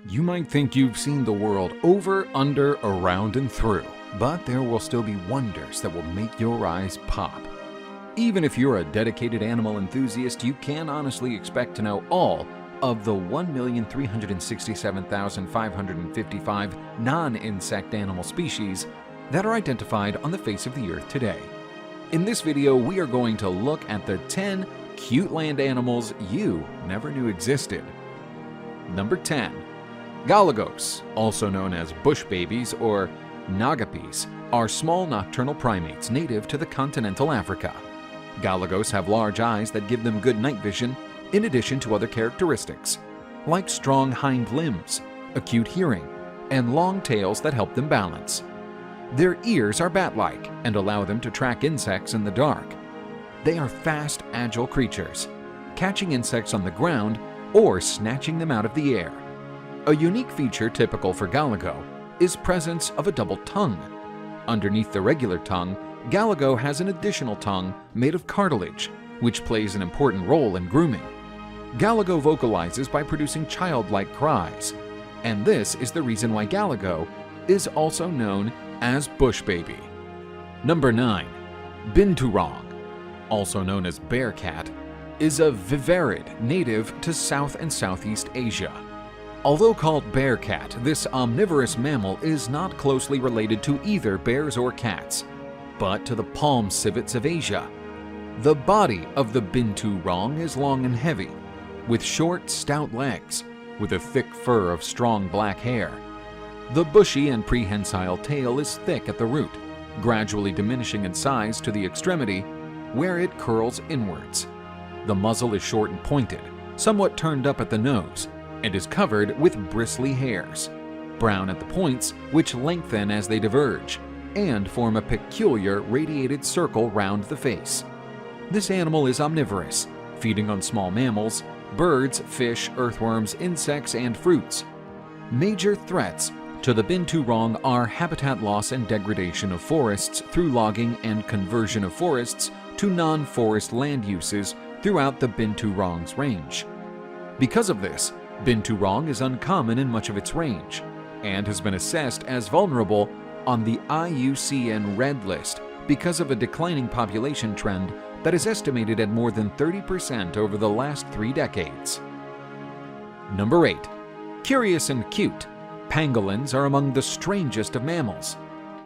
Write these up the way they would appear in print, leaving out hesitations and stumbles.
You might think you've seen the world over, under, around, and through, but there will still be wonders that will make your eyes pop. Even if you're a dedicated animal enthusiast, you can honestly expect to know all of the 1,367,555 non-insect animal species that are identified on the face of the Earth today. In this video, we are going to look at the 10 cute land animals you never knew existed. Number 10. Galagos, also known as bush babies or nagapis, are small nocturnal primates native to the continental Africa. Galagos have large eyes that give them good night vision, in addition to other characteristics, like strong hind limbs, acute hearing, and long tails that help them balance. Their ears are bat-like and allow them to track insects in the dark. They are fast, agile creatures, catching insects on the ground or snatching them out of the air. A unique feature typical for Galago is presence of a double tongue. Underneath the regular tongue, Galago has an additional tongue made of cartilage, which plays an important role in grooming. Galago vocalizes by producing childlike cries, and this is the reason why Galago is also known as bush baby. Number 9. Binturong, also known as bear cat, is a viverrid native to South and Southeast Asia. Although called bear cat, this omnivorous mammal is not closely related to either bears or cats, but to the palm civets of Asia. The body of the binturong is long and heavy, with short, stout legs, with a thick fur of strong black hair. The bushy and prehensile tail is thick at the root, gradually diminishing in size to the extremity, where it curls inwards. The muzzle is short and pointed, somewhat turned up at the nose, and is covered with bristly hairs, brown at the points, which lengthen as they diverge, and form a peculiar radiated circle round the face. This animal is omnivorous, feeding on small mammals, birds, fish, earthworms, insects, and fruits. Major threats to the binturong are habitat loss and degradation of forests through logging and conversion of forests to non-forest land uses throughout the binturong's range. Because of this, binturong is uncommon in much of its range and has been assessed as vulnerable on the IUCN Red List because of a declining population trend that is estimated at more than 30% over the last 3 decades. Number 8. Curious and cute, pangolins are among the strangest of mammals.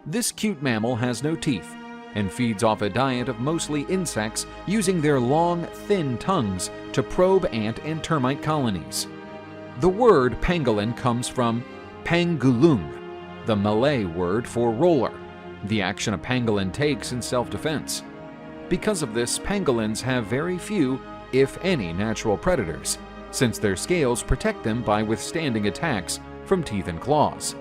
This cute mammal has no teeth and feeds off a diet of mostly insects using their long, thin tongues to probe ant and termite colonies. The word pangolin comes from pangolung, the Malay word for roller, the action a pangolin takes in self-defense. Because of this, pangolins have very few, if any, natural predators, since their scales protect them by withstanding attacks from teeth and claws.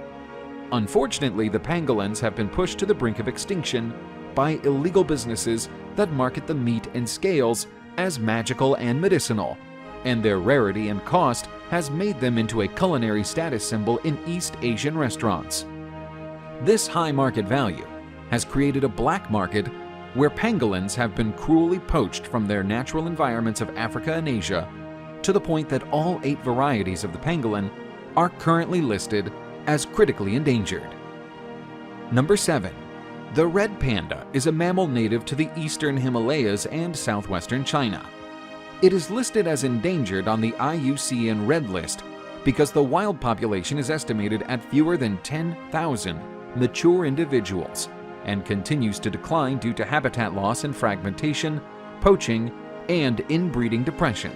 Unfortunately, the pangolins have been pushed to the brink of extinction by illegal businesses that market the meat and scales as magical and medicinal, and their rarity and cost has made them into a culinary status symbol in East Asian restaurants. This high market value has created a black market where pangolins have been cruelly poached from their natural environments of Africa and Asia, to the point that all 8 varieties of the pangolin are currently listed as critically endangered. Number 7. The red panda is a mammal native to the eastern Himalayas and southwestern China. It is listed as endangered on the IUCN Red List because the wild population is estimated at fewer than 10,000 mature individuals and continues to decline due to habitat loss and fragmentation, poaching, and inbreeding depression.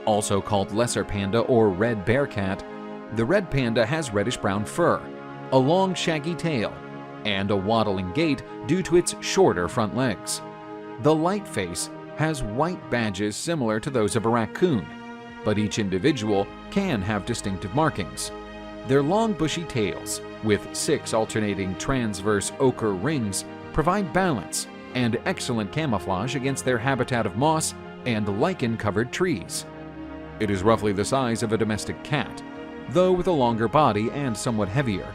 Also called lesser panda or red bear cat, the red panda has reddish-brown fur, a long shaggy tail, and a waddling gait due to its shorter front legs. The light face has white badges similar to those of a raccoon, but each individual can have distinctive markings. Their long bushy tails, with 6 alternating transverse ochre rings, provide balance and excellent camouflage against their habitat of moss and lichen-covered trees. It is roughly the size of a domestic cat, though with a longer body and somewhat heavier.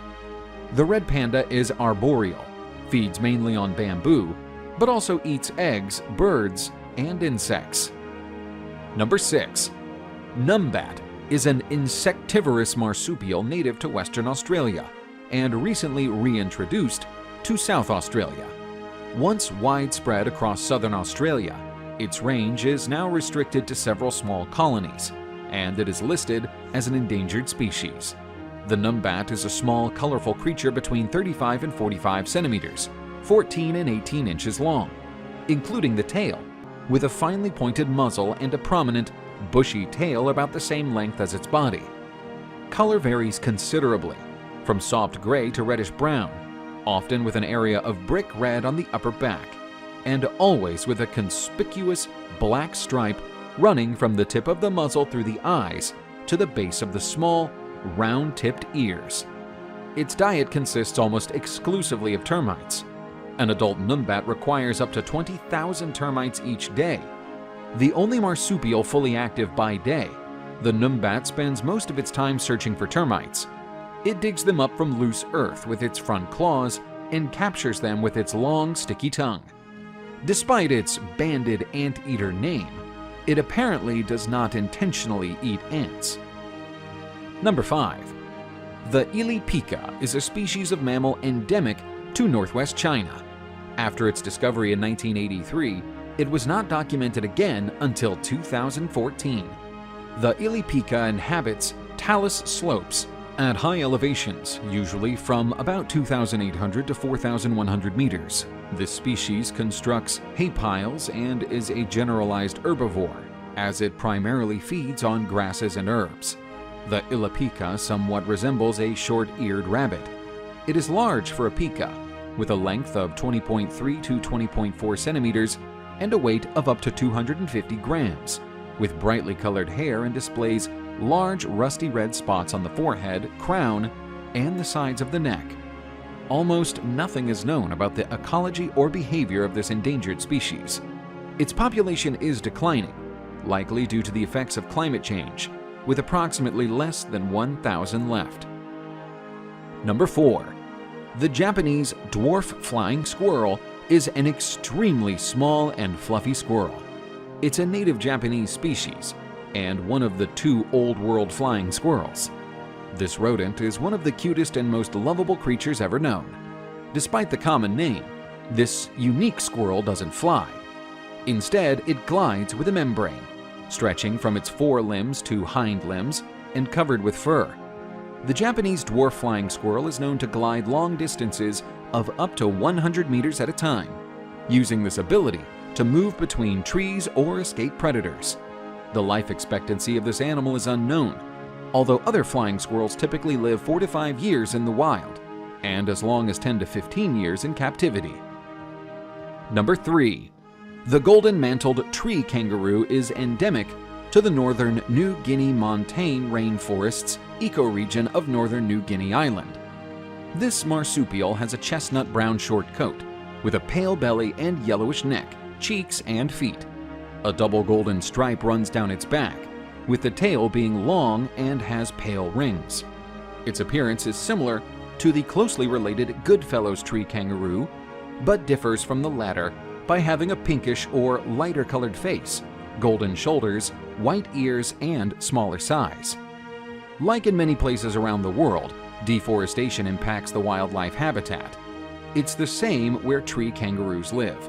The red panda is arboreal, feeds mainly on bamboo, but also eats eggs, birds, and insects. Number 6. Numbat is an insectivorous marsupial native to Western Australia and recently reintroduced to South Australia. Once widespread across southern Australia, its range is now restricted to several small colonies, and it is listed as an endangered species. The Numbat is a small, colorful creature between 35 and 45 centimeters, 14 and 18 inches long, including the tail, with a finely pointed muzzle and a prominent, bushy tail about the same length as its body. Color varies considerably, from soft gray to reddish brown, often with an area of brick red on the upper back, and always with a conspicuous black stripe running from the tip of the muzzle through the eyes to the base of the small, round-tipped ears. Its diet consists almost exclusively of termites. An adult Numbat requires up to 20,000 termites each day. The only marsupial fully active by day, the Numbat spends most of its time searching for termites. It digs them up from loose earth with its front claws and captures them with its long, sticky tongue. Despite its banded anteater name, it apparently does not intentionally eat ants. Number 5. The Ilipa is a species of mammal endemic to northwest China. After its discovery in 1983, it was not documented again until 2014. The Ilipa inhabits talus slopes at high elevations, usually from about 2,800 to 4,100 meters. This species constructs hay piles and is a generalized herbivore, as it primarily feeds on grasses and herbs. The Ilipa somewhat resembles a short-eared rabbit. It is large for a pika, with a length of 20.3 to 20.4 centimeters and a weight of up to 250 grams, with brightly colored hair and displays large rusty red spots on the forehead, crown, and the sides of the neck. Almost nothing is known about the ecology or behavior of this endangered species. Its population is declining, likely due to the effects of climate change, with approximately less than 1,000 left. Number 4. The Japanese dwarf flying squirrel is an extremely small and fluffy squirrel. It's a native Japanese species and one of the 2 Old World flying squirrels. This rodent is one of the cutest and most lovable creatures ever known. Despite the common name, this unique squirrel doesn't fly. Instead, it glides with a membrane, stretching from its forelimbs to hind limbs and covered with fur. The Japanese dwarf flying squirrel is known to glide long distances of up to 100 meters at a time, using this ability to move between trees or escape predators. The life expectancy of this animal is unknown, although other flying squirrels typically live 4 to 5 years in the wild, and as long as 10 to 15 years in captivity. Number 3. The golden-mantled tree kangaroo is endemic to the northern New Guinea montane rainforests ecoregion of northern New Guinea Island. This marsupial has a chestnut-brown short coat, with a pale belly and yellowish neck, cheeks, and feet. A double golden stripe runs down its back, with the tail being long and has pale rings. Its appearance is similar to the closely related Goodfellow's tree kangaroo, but differs from the latter by having a pinkish or lighter colored face, golden shoulders, white ears, and smaller size. Like in many places around the world, deforestation impacts the wildlife habitat. It's the same where tree kangaroos live.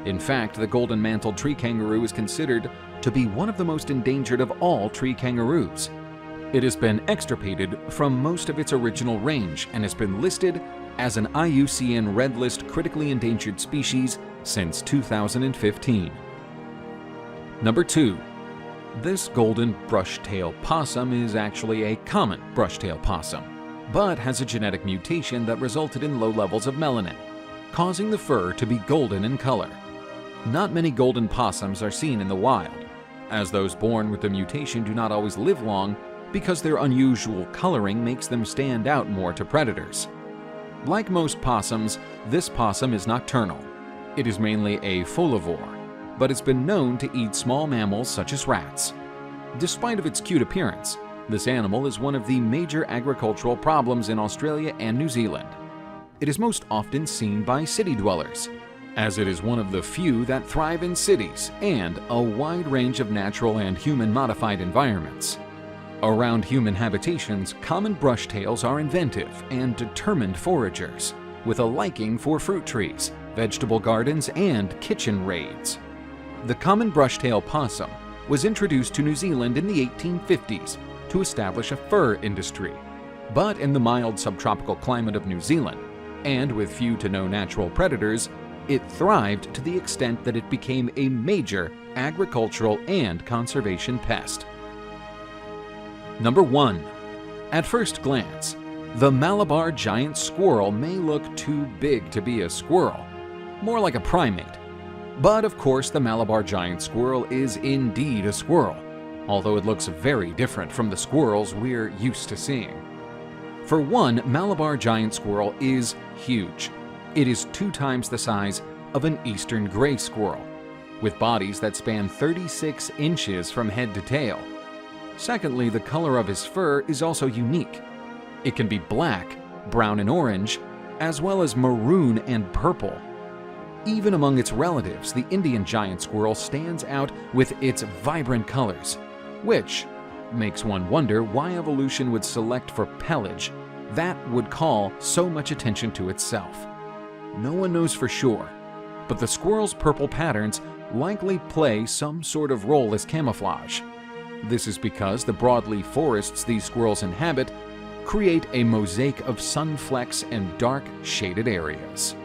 In fact, the golden-mantled tree kangaroo is considered to be one of the most endangered of all tree kangaroos. It has been extirpated from most of its original range and has been listed as an IUCN Red List critically endangered species since 2015. Number 2. This golden brushtail possum is actually a common brushtail possum, but has a genetic mutation that resulted in low levels of melanin, causing the fur to be golden in color. Not many golden possums are seen in the wild, as those born with the mutation do not always live long because their unusual coloring makes them stand out more to predators. Like most possums, this possum is nocturnal. It is mainly a folivore, but it's been known to eat small mammals such as rats. Despite of its cute appearance, this animal is one of the major agricultural problems in Australia and New Zealand. It is most often seen by city dwellers, as it is one of the few that thrive in cities and a wide range of natural and human-modified environments. Around human habitations, common brushtails are inventive and determined foragers, with a liking for fruit trees, vegetable gardens, and kitchen raids. The common brushtail possum was introduced to New Zealand in the 1850s to establish a fur industry. But in the mild subtropical climate of New Zealand, and with few to no natural predators, it thrived to the extent that it became a major agricultural and conservation pest. Number 1. At first glance, the Malibar giant squirrel may look too big to be a squirrel, more like a primate. But of course, the Malibar giant squirrel is indeed a squirrel, although it looks very different from the squirrels we're used to seeing. For one, Malibar giant squirrel is huge. It is 2 times the size of an eastern gray squirrel, with bodies that span 36 inches from head to tail. Secondly, the color of his fur is also unique. It can be black, brown and orange, as well as maroon and purple. Even among its relatives, the Indian giant squirrel stands out with its vibrant colors, which makes one wonder why evolution would select for pelage that would call so much attention to itself. No one knows for sure, but the squirrel's purple patterns likely play some sort of role as camouflage. This is because the broadleaf forests these squirrels inhabit create a mosaic of sun flecks and dark, shaded areas.